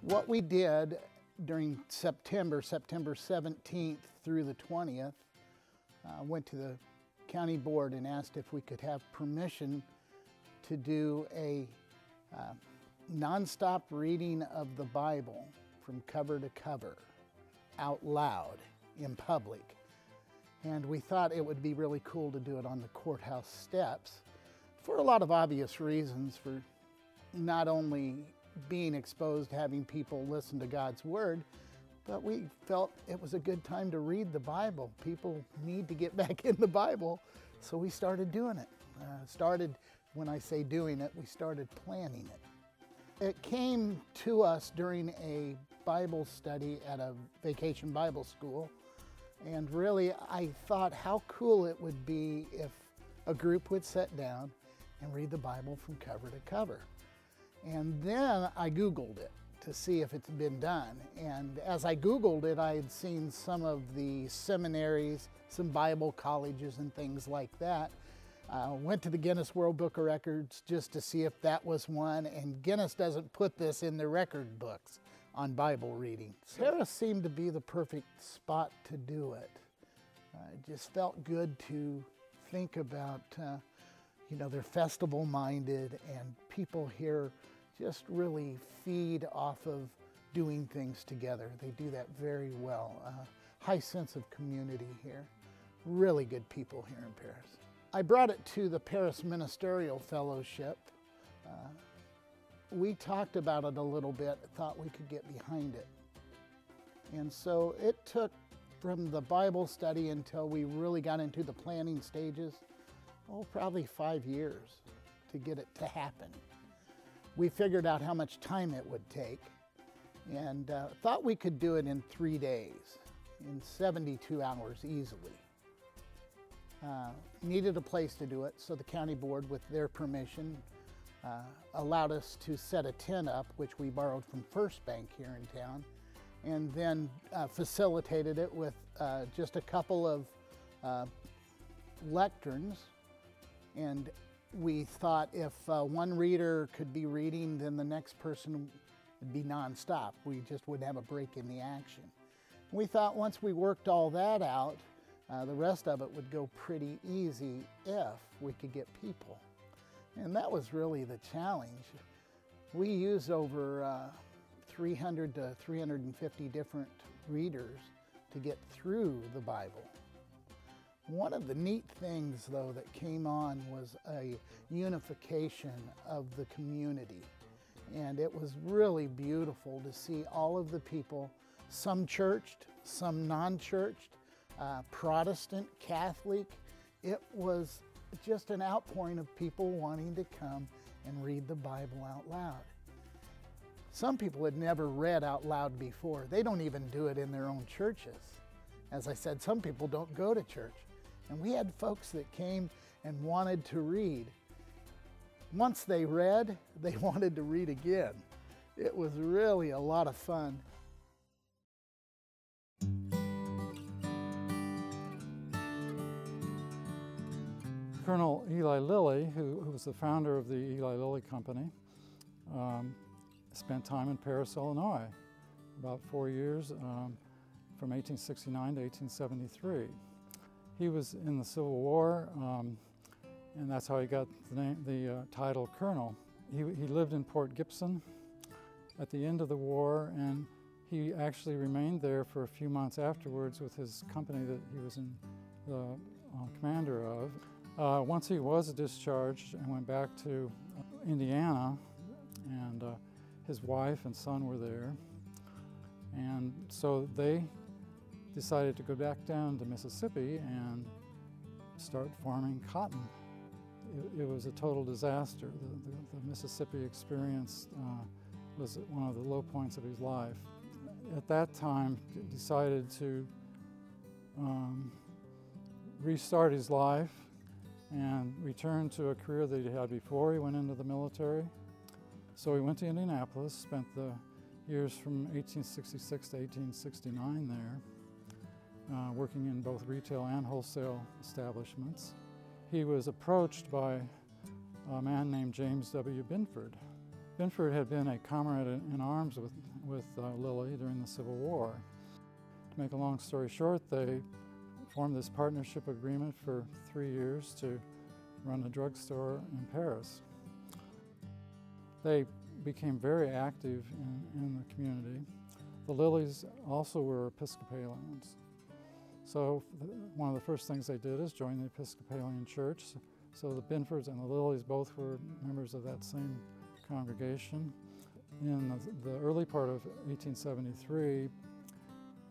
What we did during September 17th through the 20th, went to the county board and asked if we could have permission to do a nonstop reading of the Bible from cover to cover, out loud, in public. And we thought it would be really cool to do it on the courthouse steps for a lot of obvious reasons, for not only being exposed, having people listen to God's Word, but we felt it was a good time to read the Bible. People need to get back in the Bible, so we started doing it. When I say doing it, we started planning it. It came to us during a Bible study at a vacation Bible school, and really I thought how cool it would be if a group would sit down and read the Bible from cover to cover. And then I Googled it to see if it's been done. And as I Googled it, I had seen some of the seminaries, some Bible colleges and things like that. Went to the Guinness World Book of Records just to see if that was one, and Guinness doesn't put this in their record books on Bible reading. Paris seemed to be the perfect spot to do it. It just felt good to think about they're festival minded, and people here just really feed off of doing things together. They do that very well. High sense of community here. Really good people here in Paris. I brought it to the Paris Ministerial Fellowship. We talked about it a little bit, thought we could get behind it. And so it took from the Bible study until we really got into the planning stages, probably 5 years to get it to happen. We figured out how much time it would take, and thought we could do it in 3 days, in 72 hours easily. Needed a place to do it, so the county board, with their permission, allowed us to set a tent up, which we borrowed from First Bank here in town, and then facilitated it with just a couple of lecterns. And we thought if one reader could be reading, then the next person would be nonstop. We just wouldn't have a break in the action. We thought once we worked all that out, the rest of it would go pretty easy if we could get people. And that was really the challenge. We used over 300 to 350 different readers to get through the Bible. One of the neat things, though, that came on was a unification of the community. And it was really beautiful to see all of the people, some churched, some non-churched, Protestant, Catholic. It was just an outpouring of people wanting to come and read the Bible out loud. Some people had never read out loud before. They don't even do it in their own churches. As I said, some people don't go to church. And we had folks that came and wanted to read. Once they read, they wanted to read again. It was really a lot of fun. Colonel Eli Lilly, who was the founder of the Eli Lilly Company, spent time in Paris, Illinois, about 4 years, from 1869 to 1873. He was in the Civil War, and that's how he got the title Colonel. He lived in Port Gibson at the end of the war, and he actually remained there for a few months afterwards with his company that he was the commander of. Once he was discharged and went back to Indiana, and his wife and son were there, and so they decided to go back down to Mississippi and start farming cotton. It was a total disaster. The Mississippi experience was one of the low points of his life. At that time, decided to restart his life and return to a career that he had before he went into the military. So he went to Indianapolis, spent the years from 1866 to 1869 there, working in both retail and wholesale establishments. He was approached by a man named James W. Binford. Binford had been a comrade in arms with with Lilly during the Civil War. To make a long story short, they formed this partnership agreement for 3 years to run a drugstore in Paris. They became very active in the community. The Lillys also were Episcopalians. So one of the first things they did is join the Episcopalian Church. So the Binfords and the Lillys both were members of that same congregation. In the early part of 1873,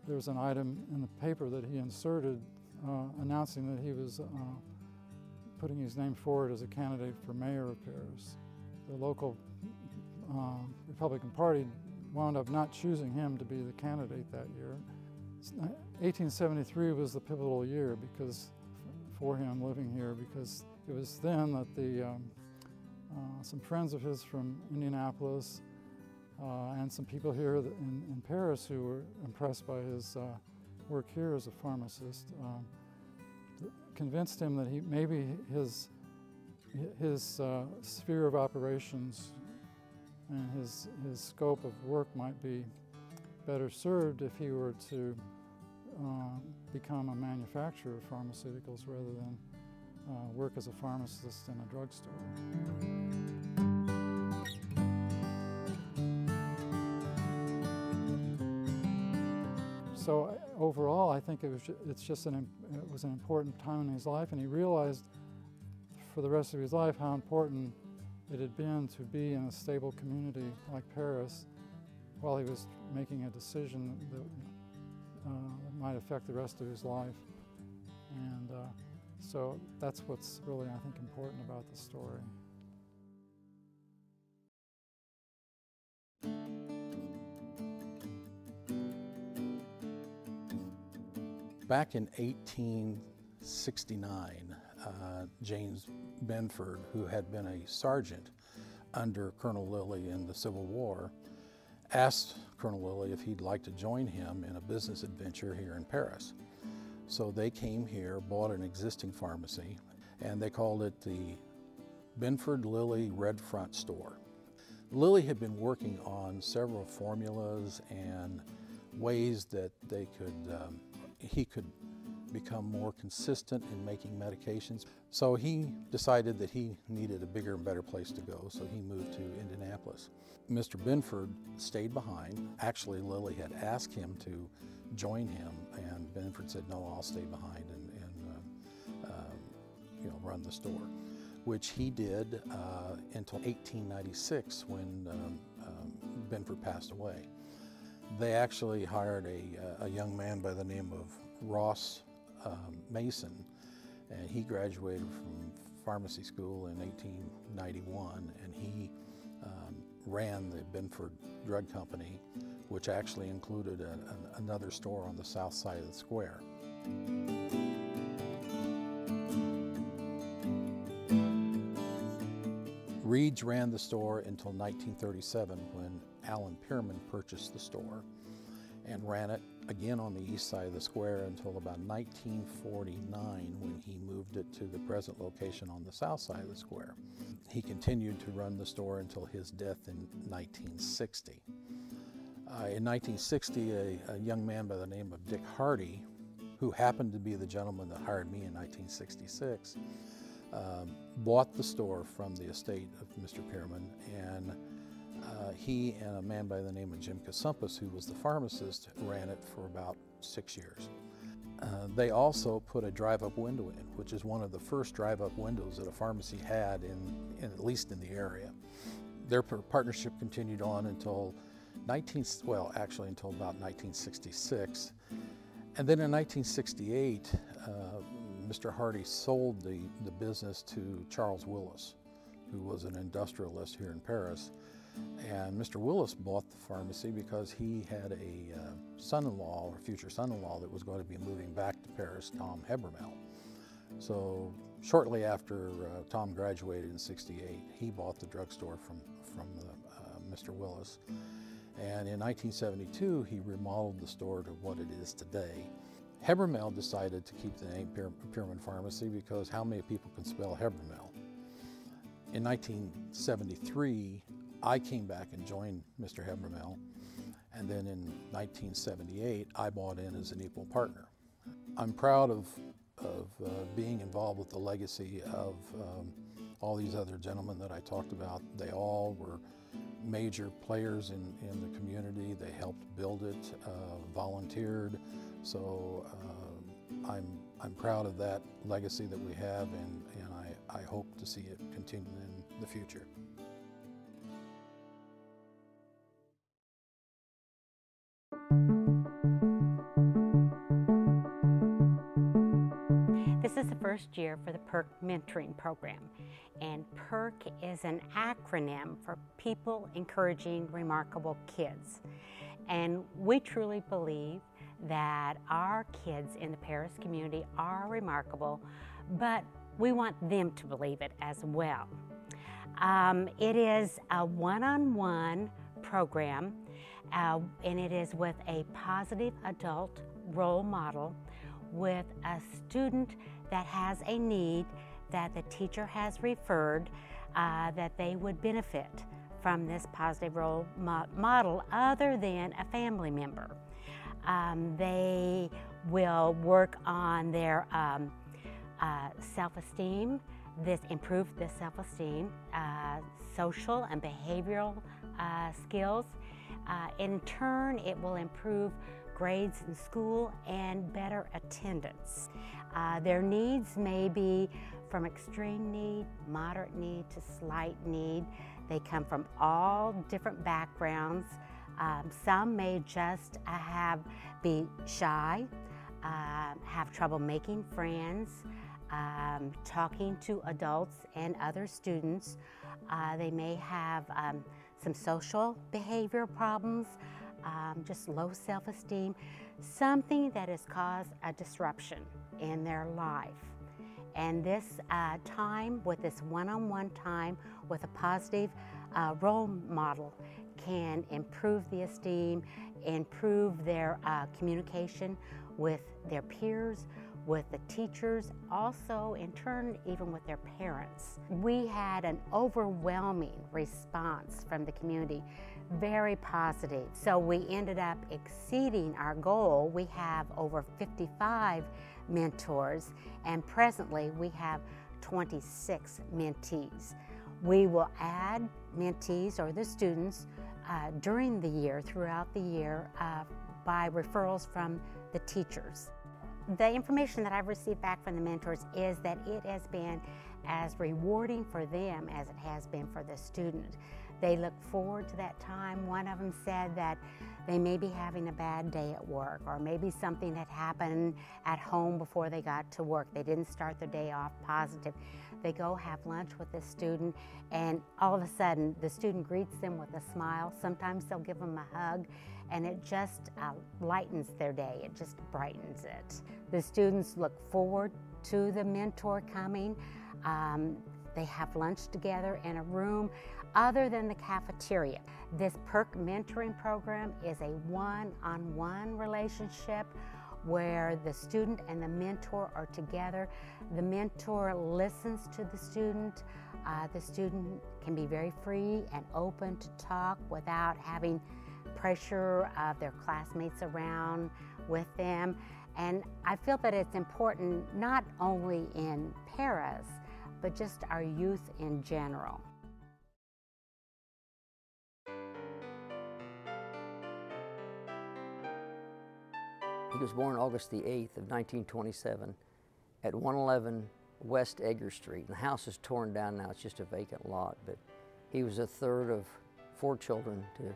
there was an item in the paper that he inserted announcing that he was putting his name forward as a candidate for mayor of Paris. The local Republican Party wound up not choosing him to be the candidate that year. 1873 was the pivotal year for him living here, because it was then that some friends of his from Indianapolis and some people here in Paris who were impressed by his work here as a pharmacist convinced him that maybe his sphere of operations and his scope of work might be better served if he were to become a manufacturer of pharmaceuticals rather than work as a pharmacist in a drugstore. So overall, I think it was an important time in his life, and he realized for the rest of his life how important it had been to be in a stable community like Paris while he was making a decision that might affect the rest of his life. And so that's what's really, I think, important about the story. Back in 1869, James Binford, who had been a sergeant under Colonel Lilly in the Civil War, asked Colonel Lilly if he'd like to join him in a business adventure here in Paris. So they came here, bought an existing pharmacy, and they called it the Binford Lilly Red Front Store. Lilly had been working on several formulas and ways that he could become more consistent in making medications. So he decided that he needed a bigger and better place to go, so he moved to Indianapolis. Mr. Binford stayed behind. Actually, Lilly had asked him to join him, and Binford said, "No, I'll stay behind and run the store," which he did until 1896 when Binford passed away. They actually hired a young man by the name of Ross Mason, and he graduated from pharmacy school in 1891, and he ran the Binford Drug Company, which actually included another store on the south side of the square. Reed's ran the store until 1937 when Alan Pearman purchased the store and ran it again on the east side of the square until about 1949 when he moved it to the present location on the south side of the square. He continued to run the store until his death in 1960. In 1960, a young man by the name of Dick Hardy, who happened to be the gentleman that hired me in 1966, bought the store from the estate of Mr. Pearman, and he and a man by the name of Jim Kasumpus, who was the pharmacist, ran it for about 6 years. They also put a drive-up window in, which is one of the first drive-up windows that a pharmacy had at least in the area. Their partnership continued on until until about 1966. And then in 1968, Mr. Hardy sold the business to Charles Willis, who was an industrialist here in Paris. And Mr. Willis bought the pharmacy because he had a son-in-law or future son-in-law that was going to be moving back to Paris, Tom Hebermel. So shortly after Tom graduated in '68, he bought the drugstore from Mr. Willis. And in 1972, he remodeled the store to what it is today. Hebermel decided to keep the name Pearman Pharmacy because how many people can spell Hebermel? In 1973, I came back and joined Mr. Hebermel, And then in 1978, I bought in as an equal partner. I'm proud of being involved with the legacy of all these other gentlemen that I talked about. They all were major players in the community. They helped build it, volunteered. So I'm proud of that legacy that we have, and I hope to see it continue in the future. This is the first year for the PERK mentoring program, and PERK is an acronym for People Encouraging Remarkable Kids. And we truly believe that our kids in the Paris community are remarkable, but we want them to believe it as well. It is a one-on-one program, and it is with a positive adult role model with a student that has a need that the teacher has referred that they would benefit from this positive role model other than a family member. They will work on their self-esteem, improve the self-esteem, social and behavioral skills. In turn, it will improve grades in school and better attendance. Their needs may be from extreme need, moderate need to slight need. They come from all different backgrounds. Some may just be shy, have trouble making friends, talking to adults and other students. They may have some social behavior problems, just low self-esteem, something that has caused a disruption in their life. And this time, with this one-on-one time with a positive role model, can improve the esteem, improve their communication with their peers, with the teachers, also in turn even with their parents. We had an overwhelming response from the community, very positive. So we ended up exceeding our goal. We have over 55 mentors, and presently we have 26 mentees. We will add mentees, or the students, during the year, throughout the year, by referrals from the teachers. The information that I've received back from the mentors is that it has been as rewarding for them as it has been for the student. They look forward to that time. One of them said that they may be having a bad day at work, or maybe something had happened at home before they got to work. They didn't start their day off positive. They go have lunch with the student, and all of a sudden the student greets them with a smile. Sometimes they'll give them a hug, and it just lightens their day. It just brightens it. The students look forward to the mentor coming. They have lunch together in a room other than the cafeteria. This PERK mentoring program is a one-on-one relationship where the student and the mentor are together. The mentor listens to the student. The student can be very free and open to talk without having pressure of their classmates around with them. And I feel that it's important not only in Paris, but just our youth in general. He was born August the 8th of 1927 at 111 West Edgar Street. The house is torn down now, it's just a vacant lot, but he was a third of 4 children to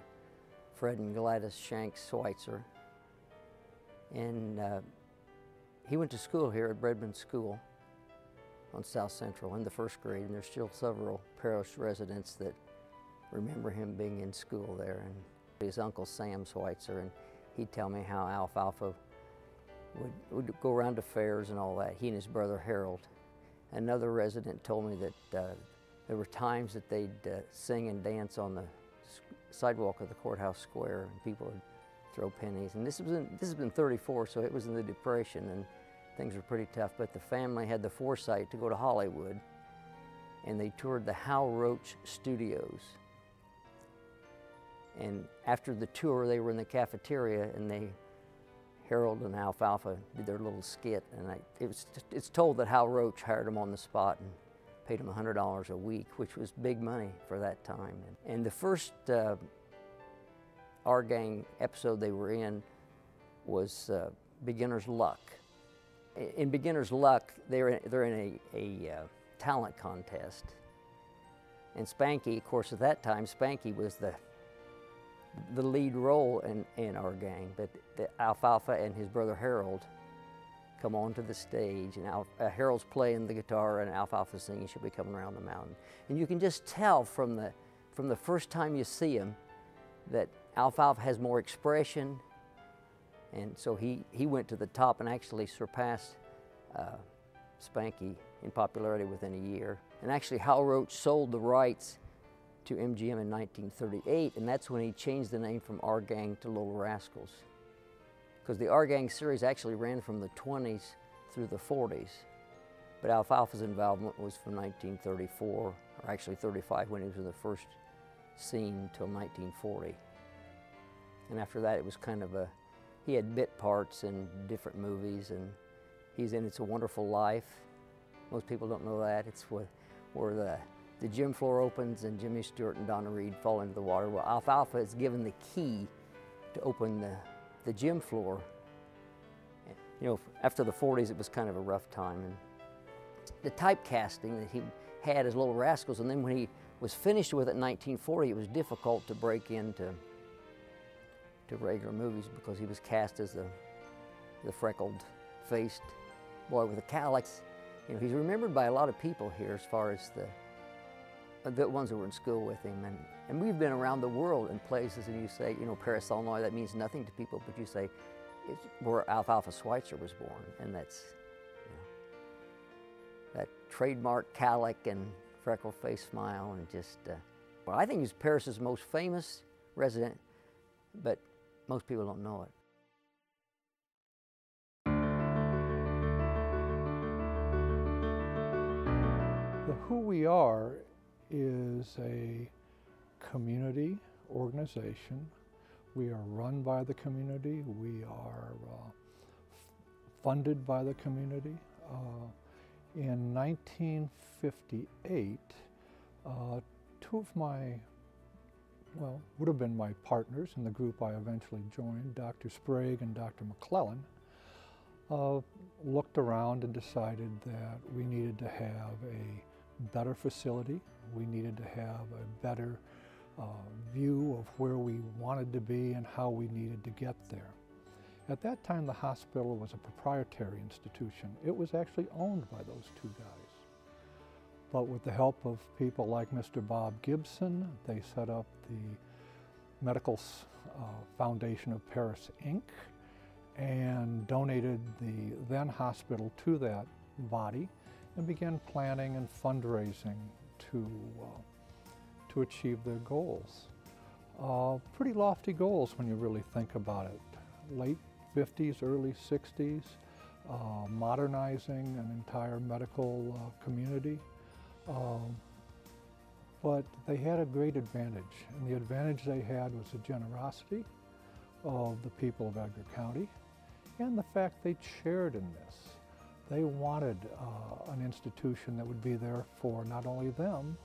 Fred and Gladys Shanks Switzer. And he went to school here at Bredman School on South Central in the 1st grade, and there's still several parish residents that remember him being in school there. And his uncle Sam Switzer, and he'd tell me how Alfalfa would go around to fairs and all that, he and his brother Harold. Another resident told me that there were times that they'd sing and dance on the sidewalk of the courthouse square, and people would throw pennies. And this has been 34, so it was in the Depression, and things were pretty tough. But the family had the foresight to go to Hollywood, and they toured the Hal Roach Studios. And after the tour, they were in the cafeteria, and Harold and Alfalfa did their little skit. And it's told that Hal Roach hired them on the spot and paid them $100 a week, which was big money for that time. And the first Our Gang episode they were in was Beginner's Luck. In Beginner's Luck, they're in a talent contest. And Spanky, of course, at that time, Spanky was the lead role in Our Gang. But Alfalfa and his brother Harold come onto the stage, and Harold's playing the guitar and Alfalfa's singing "She'll Be Coming Around the Mountain." And you can just tell from the first time you see him that Alfalfa has more expression, and so he went to the top and actually surpassed Spanky in popularity within a year. And actually Hal Roach sold the rights to MGM in 1938, and that's when he changed the name from Our Gang to Little Rascals. Because the Our Gang series actually ran from the 20s through the 40s. But Alfalfa's involvement was from 1934, or actually 35 when he was in the first scene, till 1940. And after that it was kind of he had bit parts in different movies, and he's in It's a Wonderful Life. Most people don't know that. It's where the gym floor opens and Jimmy Stewart and Donna Reed fall into the water. Well, Alfalfa is given the key to open the gym floor. You know, after the 40s, it was kind of a rough time. And the typecasting that he had as Little Rascals, and then when he was finished with it in 1940, it was difficult to break into regular movies because he was cast as the freckled-faced boy with the cowlicks. You know, he's remembered by a lot of people here as far as the ones who were in school with him. And we've been around the world in places, and you say, you know, Paris, Illinois, that means nothing to people, but you say, it's where Alfalfa Switzer was born, and that's, you know, that trademark cowlick and freckle-faced smile, and just, well, I think he's Paris's most famous resident, but most people don't know it. The Who We Are is a community organization. We are run by the community. We are funded by the community. In 1958, two of my, well, would have been my partners in the group I eventually joined, Dr. Sprague and Dr. McClellan, looked around and decided that we needed to have a better facility. We needed to have a better view of where we wanted to be and how we needed to get there. At that time, the hospital was a proprietary institution. It was actually owned by those two guys. But with the help of people like Mr. Bob Gibson, they set up the Medical Foundation of Paris, Inc., and donated the then hospital to that body and began planning and fundraising to achieve their goals. Pretty lofty goals when you really think about it. Late 50s, early 60s, modernizing an entire medical community. But they had a great advantage, and the advantage they had was the generosity of the people of Edgar County and the fact they shared in this. They wanted an institution that would be there for not only them,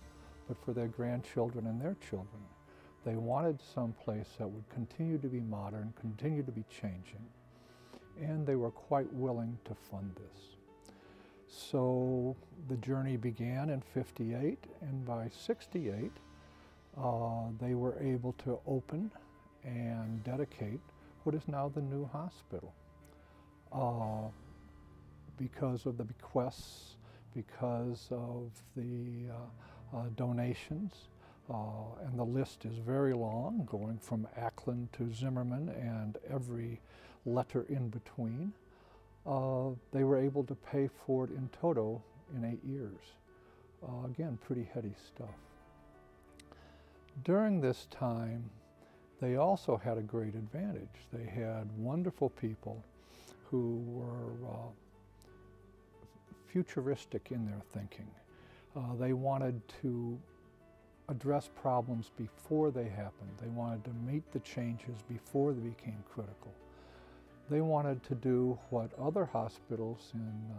but for their grandchildren and their children. They wanted some place that would continue to be modern, continue to be changing, and they were quite willing to fund this. So the journey began in '58, and by '68, they were able to open and dedicate what is now the new hospital. Because of the bequests, because of the donations, and the list is very long, going from Ackland to Zimmerman and every letter in between. They were able to pay for it in toto in 8 years. Again, pretty heady stuff. During this time, they also had a great advantage. They had wonderful people who were futuristic in their thinking. They wanted to address problems before they happened. They wanted to meet the changes before they became critical. They wanted to do what other hospitals in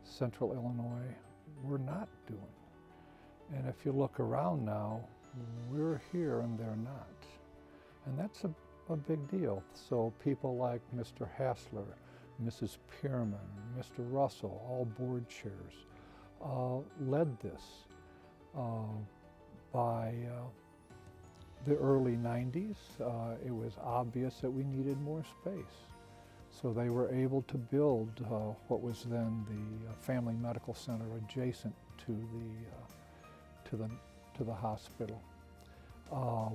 central Illinois were not doing. And if you look around now, we're here and they're not. And that's a big deal. So people like Mr. Hassler, Mrs. Pearman, Mr. Russell, all board chairs, led this. By the early 90s, it was obvious that we needed more space. So they were able to build what was then the Family Medical Center adjacent to the hospital.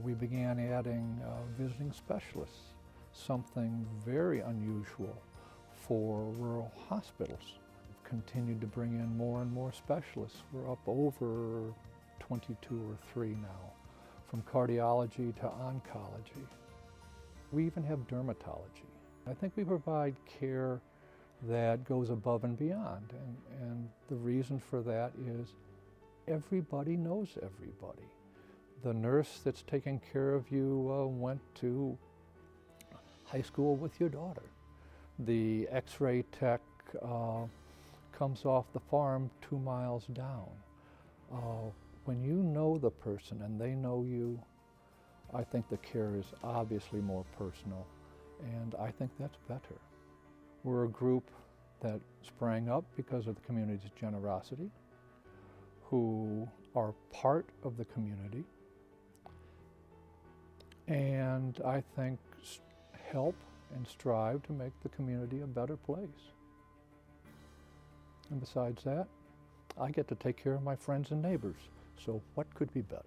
We began adding visiting specialists, something very unusual for rural hospitals. We've continued to bring in more and more specialists. We're up over 22 or 3 now, from cardiology to oncology. We even have dermatology. I think we provide care that goes above and beyond, and the reason for that is everybody knows everybody. The nurse that's taking care of you went to high school with your daughter. The x-ray tech comes off the farm 2 miles down. When you know the person and they know you, I think the care is obviously more personal, and I think that's better. We're a group that sprang up because of the community's generosity, who are part of the community, and I think help and strive to make the community a better place. And besides that, I get to take care of my friends and neighbors, so what could be better?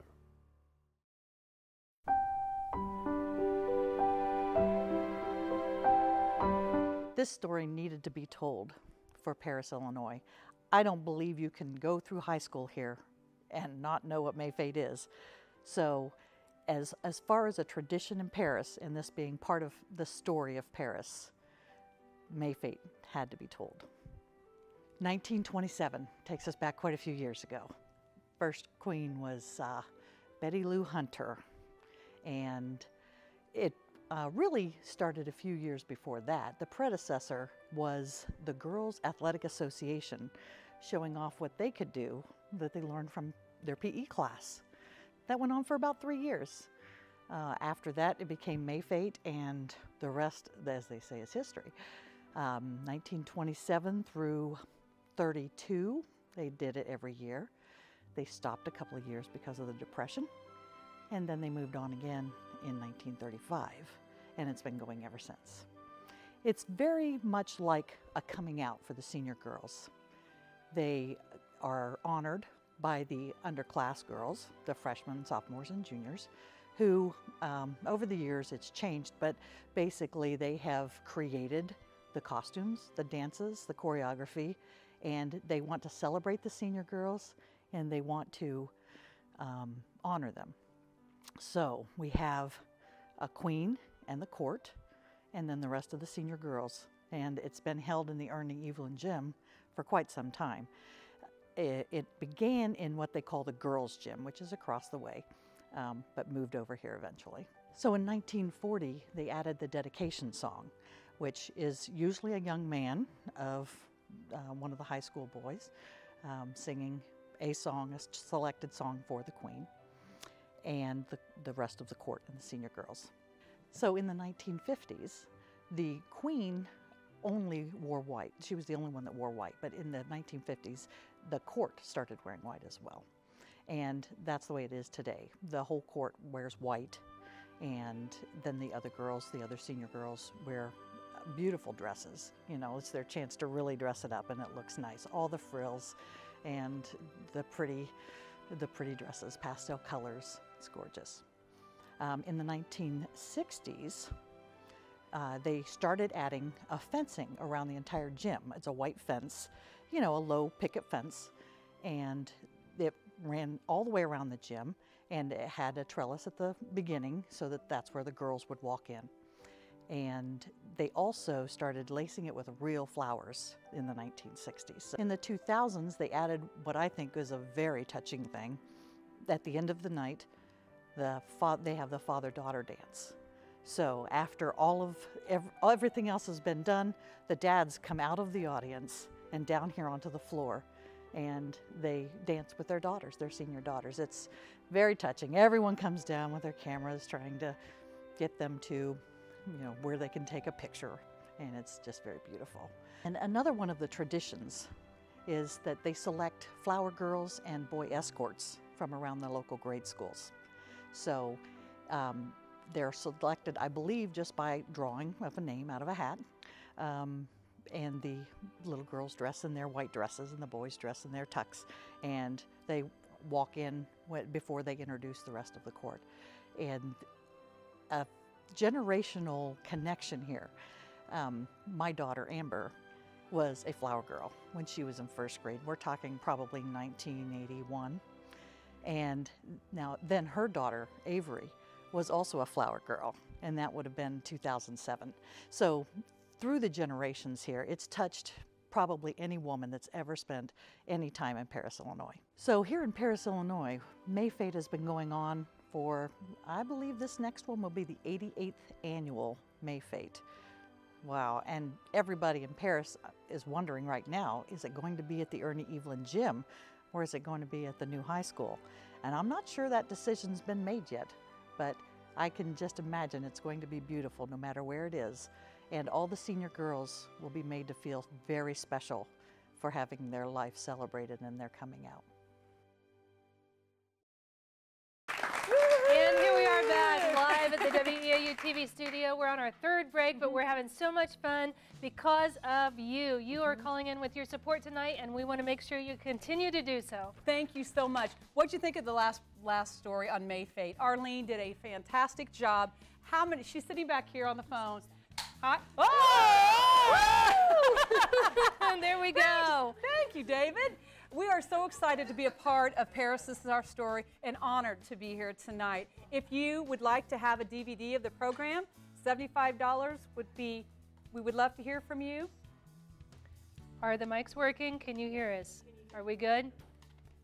This story needed to be told for Paris, Illinois. I don't believe you can go through high school here and not know what May Fete is. So as far as a tradition in Paris, and this being part of the story of Paris, May Fete had to be told. 1927 takes us back quite a few years ago. First queen was Betty Lou Hunter, and it really started a few years before that. The predecessor was the Girls Athletic Association, showing off what they could do that they learned from their PE class. That went on for about 3 years. After that, it became May Fete, and the rest, as they say, is history. 1927 through 32, they did it every year. They stopped a couple of years because of the Depression, and then they moved on again in 1935, and it's been going ever since. It's very much like a coming out for the senior girls. They are honored by the underclass girls, the freshmen, sophomores, and juniors, who over the years it's changed, but basically they have created the costumes, the dances, the choreography, and they want to celebrate the senior girls, and they want to honor them. So we have a queen and the court, and then the rest of the senior girls, and it's been held in the Ernie Evelyn Gym for quite some time. It began in what they call the girls' gym, which is across the way, but moved over here eventually. So in 1940, they added the dedication song, which is usually a young man of one of the high school boys singing a song, a selected song for the queen, and the rest of the court and the senior girls. So in the 1950s, the queen only wore white. She was the only one that wore white, but in the 1950s, the court started wearing white as well. And that's the way it is today. The whole court wears white, and then the other girls, the other senior girls, wear beautiful dresses. You know, it's their chance to really dress it up, and it looks nice. All the frills and the pretty dresses, pastel colors. It's gorgeous. In the 1960s, they started adding a fencing around the entire gym. It's a white fence, you know, a low picket fence, and it ran all the way around the gym, and it had a trellis at the beginning so that that's where the girls would walk in. And they also started lacing it with real flowers in the 1960s. In the 2000s, they added what I think is a very touching thing. at the end of the night, they have the father-daughter dance. So after everything else has been done, the dads come out of the audience and down here onto the floor, and they dance with their daughters, their senior daughters. It's very touching. Everyone comes down with their cameras trying to get them to, where they can take a picture, and it's just very beautiful. And another one of the traditions is that they select flower girls and boy escorts from around the local grade schools. So they're selected, I believe, just by drawing of a name out of a hat. And the little girls dress in their white dresses and the boys dress in their tux. And they walk in before they introduce the rest of the court. And a generational connection here. My daughter, Amber, was a flower girl when she was in first grade. We're talking probably 1981. And then her daughter, Avery, was also a flower girl, and that would have been 2007. So through the generations here, it's touched probably any woman that's ever spent any time in Paris, Illinois. So here in Paris, Illinois, May Fete has been going on for, I believe this next one will be the 88th annual May Fete. Wow, and everybody in Paris is wondering right now, is it going to be at the Ernie Evelyn Gym, or is it going to be at the new high school? And I'm not sure that decision's been made yet, but I can just imagine it's going to be beautiful no matter where it is. And all the senior girls will be made to feel very special for having their life celebrated and their coming out. And here we are back live at the WEAU TV studio. We're on our third break, but we're having so much fun because of you. You are calling in with your support tonight, and we want to make sure you continue to do so. Thank you so much. What'd you think of the last story on May Fete? Arlene did a fantastic job. How many? She's sitting back here on the phone. Hi. Oh! There we go. Thank you, David. We are so excited to be a part of Paris. This is our story, and honored to be here tonight. If you would like to have a DVD of the program, $75 would be, we would love to hear from you. Are the mics working? Can you hear us? Are we good?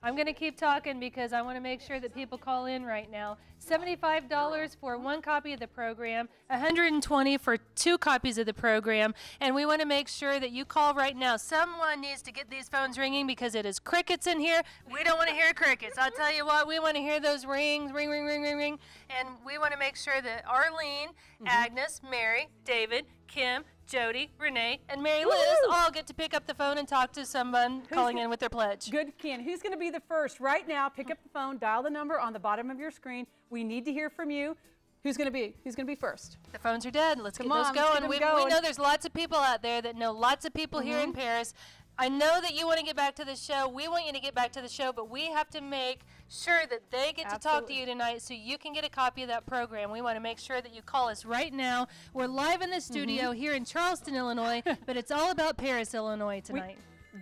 I'm going to keep talking because I want to make sure that people call in right now. $75 for one copy of the program, $120 for 2 copies of the program, and we want to make sure that you call right now. Someone needs to get these phones ringing because it is crickets in here. We don't want to hear crickets. I'll tell you what, we want to hear those rings, ring, ring, ring, ring, ring, and we want to make sure that Arlene, Agnes, Mary, David, Kim, Jody, Renee, and Mary Liz all get to pick up the phone and talk to someone calling in with their pledge. Good, Ken. Who's going to be the first? Right now, pick up the phone, dial the number on the bottom of your screen. We need to hear from you. Who's going to be first? The phones are dead. Let's get those going. We know there's lots of people out there that know lots of people here in Paris. I know that you want to get back to the show. We want you to get back to the show, but we have to make sure that they get to talk to you tonight so you can get a copy of that program. We want to make sure that you call us right now. We're live in the studio here in Charleston, Illinois, but it's all about Paris, Illinois tonight.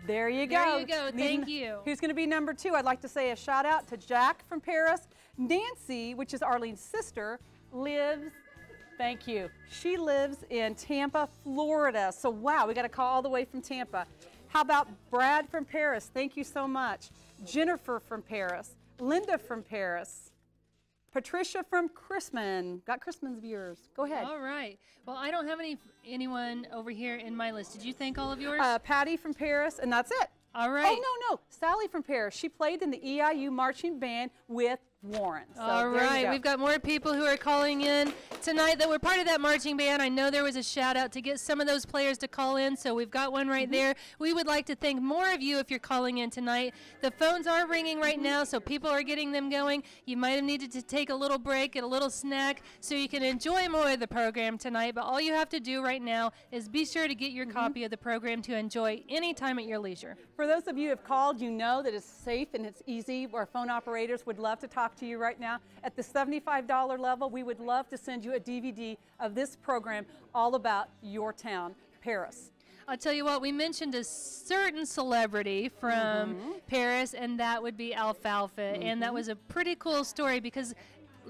There you go. There you go. Thank you. Who's going to be number 2? I'd like to say a shout out to Jack from Paris. Nancy, which is Arlene's sister, lives, thank you, she lives in Tampa, Florida. So wow, we got a call all the way from Tampa. How about Brad from Paris? Thank you so much. Jennifer from Paris. Linda from Paris. Patricia from Chrisman. Got Chrisman's viewers. Go ahead. All right. Well, I don't have anyone over here in my list. Did you thank all of yours? Patty from Paris, and that's it. All right. Oh, no. Sally from Paris. She played in the EIU marching band with Warren. So all right. We've got more people who are calling in tonight that were part of that marching band. I know there was a shout out to get some of those players to call in, so we've got one right there. We would like to thank more of you if you're calling in tonight. The phones are ringing right now, so people are getting them going. You might have needed to take a little break, get a little snack, so you can enjoy more of the program tonight. But all you have to do right now is be sure to get your copy of the program to enjoy anytime at your leisure. For those of you who have called, you know that it's safe and it's easy. Our phone operators would love to talk to you right now. At the $75 level, we would love to send you a DVD of this program all about your town, Paris. I'll tell you what, we mentioned a certain celebrity from Paris, and that would be Alfalfa. And that was a pretty cool story because,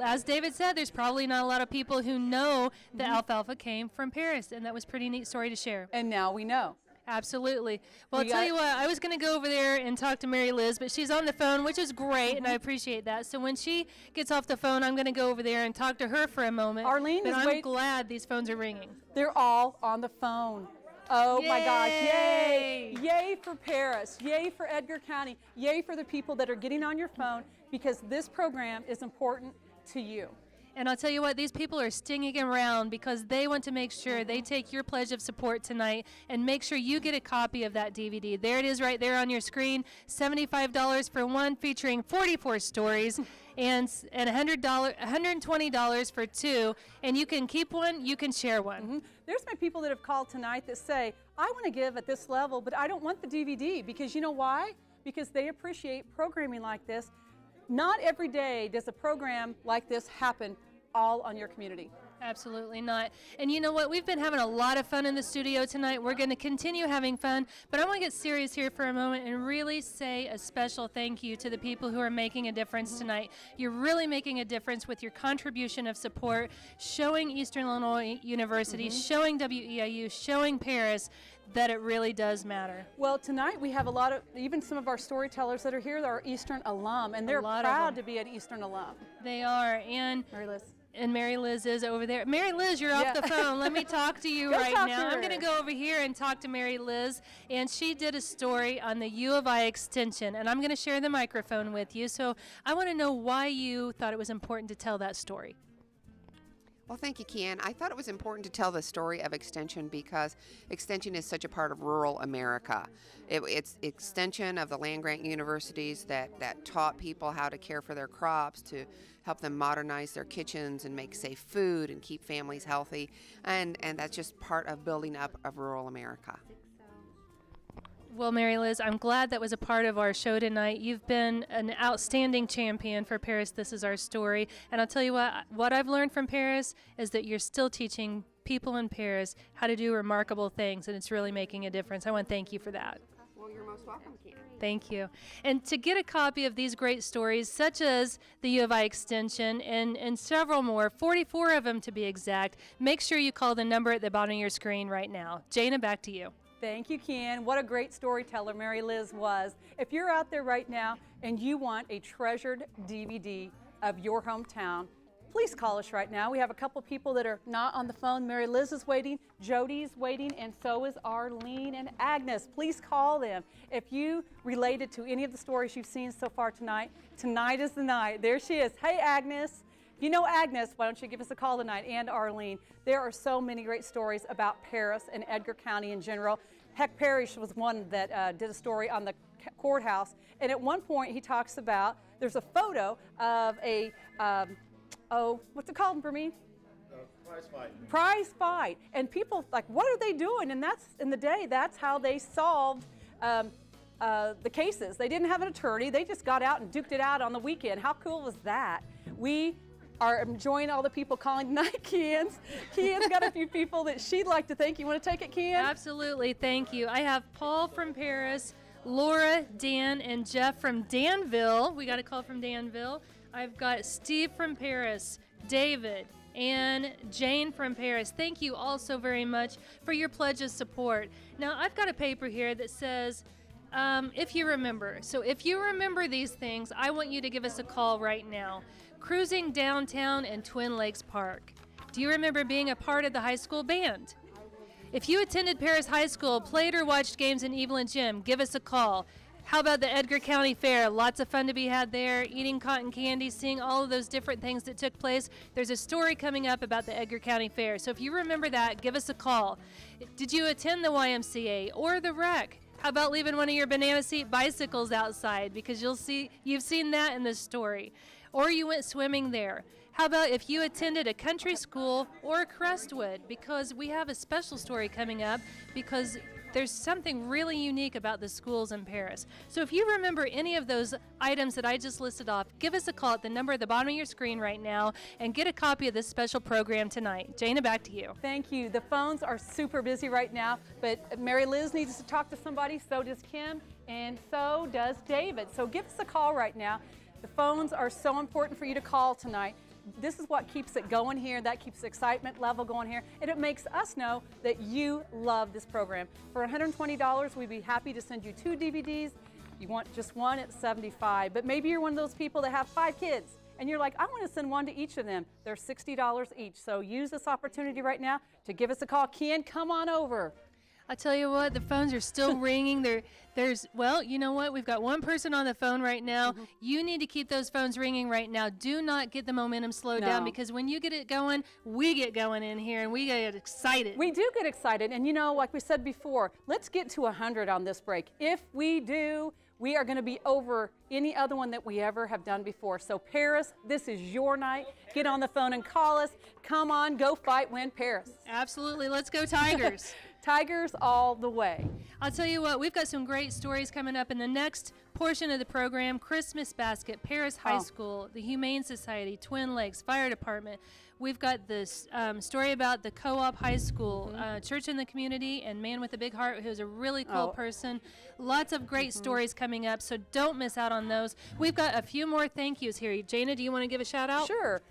as David said, there's probably not a lot of people who know that Alfalfa came from Paris, and that was a pretty neat story to share. And now we know. Absolutely. Well, I'll tell you what, I was going to go over there and talk to Mary Liz, but she's on the phone, which is great, and I appreciate that. So when she gets off the phone, I'm going to go over there and talk to her for a moment. Arlene but is I'm glad these phones are ringing. They're all on the phone. Oh Yay! my gosh, yay! Yay for Paris, yay for Edgar County, yay for the people that are getting on your phone, because this program is important to you. And I'll tell you what, these people are stinging around because they want to make sure they take your pledge of support tonight and make sure you get a copy of that DVD. There it is right there on your screen, $75 for one, featuring 44 stories, and $120 for two. And you can keep one, you can share one. There's been people that have called tonight that say, I want to give at this level, but I don't want the DVD, because you know why? Because they appreciate programming like this. Not every day does a program like this happen all on your community. Absolutely not. And you know what? We've been having a lot of fun in the studio tonight. We're going to continue having fun, but I want to get serious here for a moment and really say a special thank you to the people who are making a difference tonight. You're really making a difference with your contribution of support, showing Eastern Illinois University, showing WEIU, showing Paris that it really does matter. Well, tonight we have a lot of, even some of our storytellers that are here that are Eastern alum, and they're proud to be an Eastern alum. They are. And Mary Liz. And Mary Liz is over there. Mary Liz, you're off the phone. Let me talk to you right now. I'm going to go over here and talk to Mary Liz. And she did a story on the U of I extension. And I'm going to share the microphone with you. So I want to know why you thought it was important to tell that story. Well, thank you, Ken. I thought it was important to tell the story of Extension because Extension is such a part of rural America. It's extension of the land-grant universities that taught people how to care for their crops, to help them modernize their kitchens and make safe food and keep families healthy. And that's just part of building up of rural America. Well, Mary Liz, I'm glad that was a part of our show tonight. You've been an outstanding champion for Paris. This is our story. And I'll tell you what I've learned from Paris is that you're still teaching people in Paris how to do remarkable things, and it's really making a difference. I want to thank you for that. Well, you're most welcome, Ken. Thank you. And to get a copy of these great stories, such as the U of I Extension and several more, 44 of them to be exact, make sure you call the number at the bottom of your screen right now. Jana, back to you. Thank you, Ken. What a great storyteller Mary Liz was. If you're out there right now and you want a treasured DVD of your hometown, please call us right now. We have a couple people that are not on the phone. Mary Liz is waiting, Jody's waiting, and so is Arlene and Agnes. Please call them. If you related to any of the stories you've seen so far tonight, tonight is the night. There she is. Hey, Agnes. If you know Agnes, why don't you give us a call tonight, and Arlene. There are so many great stories about Paris and Edgar County in general. Heck Parrish was one that did a story on the courthouse, and at one point he talks about, there's a photo of a, what's it called, Permine? Prize fight. Prize fight. And people like, what are they doing? And that's, in the day, that's how they solved the cases. They didn't have an attorney. They just got out and duked it out on the weekend. How cool was that? We are enjoying all the people calling tonight. Ken's got a few people that she'd like to thank. You want to take it, Ken? Absolutely, thank you. I have Paul from Paris, Laura, Dan, and Jeff from Danville. We got a call from Danville. I've got Steve from Paris, David, and Jane from Paris. Thank you all so very much for your pledge of support. Now, I've got a paper here that says, if you remember. So if you remember these things, I want you to give us a call right now. Cruising downtown in Twin Lakes Park. Do you remember being a part of the high school band? If you attended Paris High School, played or watched games in Evelyn Gym, give us a call. How about the Edgar County Fair? Lots of fun to be had there, eating cotton candy, seeing all of those different things that took place. There's a story coming up about the Edgar County Fair. So if you remember that, give us a call. Did you attend the YMCA or the rec? How about leaving one of your banana seat bicycles outside? Because you've seen that in this story. Or you went swimming there. How about if you attended a country school or Crestwood? Because we have a special story coming up because there's something really unique about the schools in Paris. So if you remember any of those items that I just listed off, give us a call at the number at the bottom of your screen right now and get a copy of this special program tonight. Jana, back to you. Thank you. The phones are super busy right now, but Mary Liz needs to talk to somebody, so does Kim, and so does David. So give us a call right now. The phones are so important for you to call tonight. this is what keeps it going here. That keeps the excitement level going here. And it makes us know that you love this program. For $120, we'd be happy to send you 2 DVDs. You want just one at $75. But maybe you're one of those people that have 5 kids. And you're like, I want to send one to each of them. They're $60 each. So use this opportunity right now to give us a call. Ken, come on over. I'll tell you what, the phones are still ringing. Well, you know what? We've got one person on the phone right now. You need to keep those phones ringing right now. Do not get the momentum slowed down, because when you get it going, we get going in here and we get excited. We do get excited. And you know, like we said before, let's get to 100 on this break. If we do, we are going to be over any other one that we ever have done before. So Paris, this is your night. Get on the phone and call us. Come on, go fight, win Paris. Absolutely. Let's go Tigers. Tigers all the way. I'll tell you what, we've got some great stories coming up in the next portion of the program. Christmas Basket, Paris High School, the Humane Society, Twin Lakes, Fire Department. We've got this story about the Co-op High School, Church in the Community, and Man with a Big Heart, who's a really cool person. Lots of great stories coming up, so don't miss out on those. We've got a few more thank yous here. Jana, do you want to give a shout out? Sure.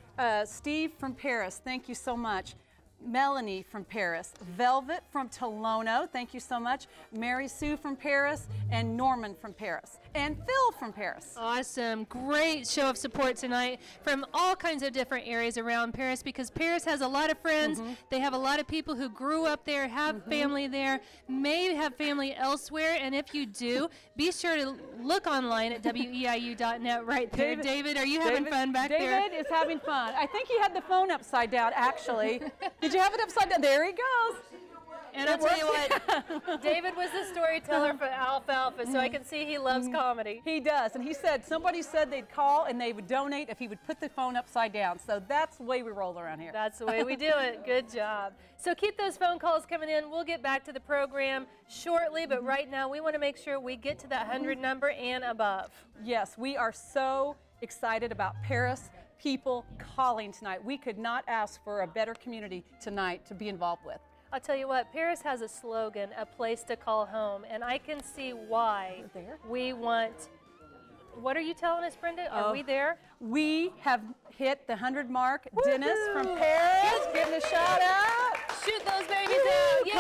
Steve from Paris, thank you so much. Melanie from Paris, Velvet from Tolono, thank you so much, Mary Sue from Paris, and Norman from Paris, and Phil from Paris. Awesome. Great show of support tonight from all kinds of different areas around Paris, because Paris has a lot of friends. They have a lot of people who grew up there, have family there, may have family elsewhere, and if you do, be sure to look online at weiu.net right there. David, are you having fun back there? David is having fun. I think he had the phone upside down, actually. Did you have it upside down? There he goes. And I'll tell you what, David was the storyteller for Alfalfa, so I can see he loves comedy. He does, and he said, somebody said they'd call and they would donate if he would put the phone upside down. So that's the way we roll around here. That's the way we do it. Good job. So keep those phone calls coming in. We'll get back to the program shortly, but right now we want to make sure we get to that 100 number and above. Yes, we are so excited about Paris people calling tonight. We could not ask for a better community tonight to be involved with. I'll tell you what, Paris has a slogan, a place to call home, and I can see why we want. What are you telling us, Brenda? Are we there? We have hit the 100 mark. Dennis from Paris, getting a shout out. Shoot those babies out. Yay!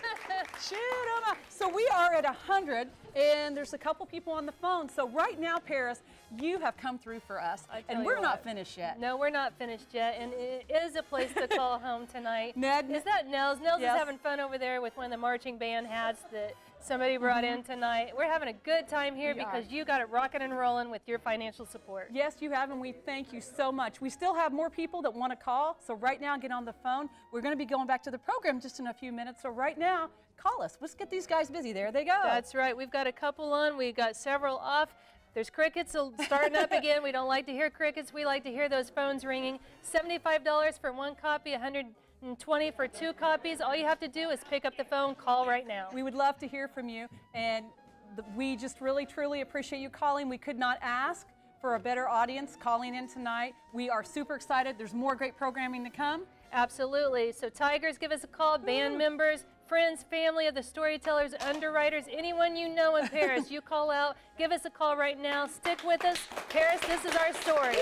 Come on, shoot them out. So we are at 100, and there's a couple people on the phone. So right now, Paris, you have come through for us, and we're not finished yet. No, we're not finished yet, and it is a place to call home tonight. Ned, is that Nels? Nels is having fun over there with one of the marching band hats that somebody brought in tonight. We're having a good time here because you got it rocking and rolling with your financial support. Yes, you have, and we thank you so much. We still have more people that want to call, so right now, get on the phone. We're going to be going back to the program just in a few minutes, so right now, call us. Let's get these guys busy. There they go. That's right. We've got a couple on. We've got several off. There's crickets starting up again. We don't like to hear crickets. We like to hear those phones ringing. $75 for one copy, $120 for 2 copies. All you have to do is pick up the phone, call right now. We would love to hear from you, and we just really, truly appreciate you calling. We could not ask for a better audience calling in tonight. We are super excited. There's more great programming to come. Absolutely. So Tigers, give us a call. Band members, friends, family of the storytellers, underwriters, anyone you know in Paris, you call out. Give us a call right now. Stick with us. Paris, this is our story.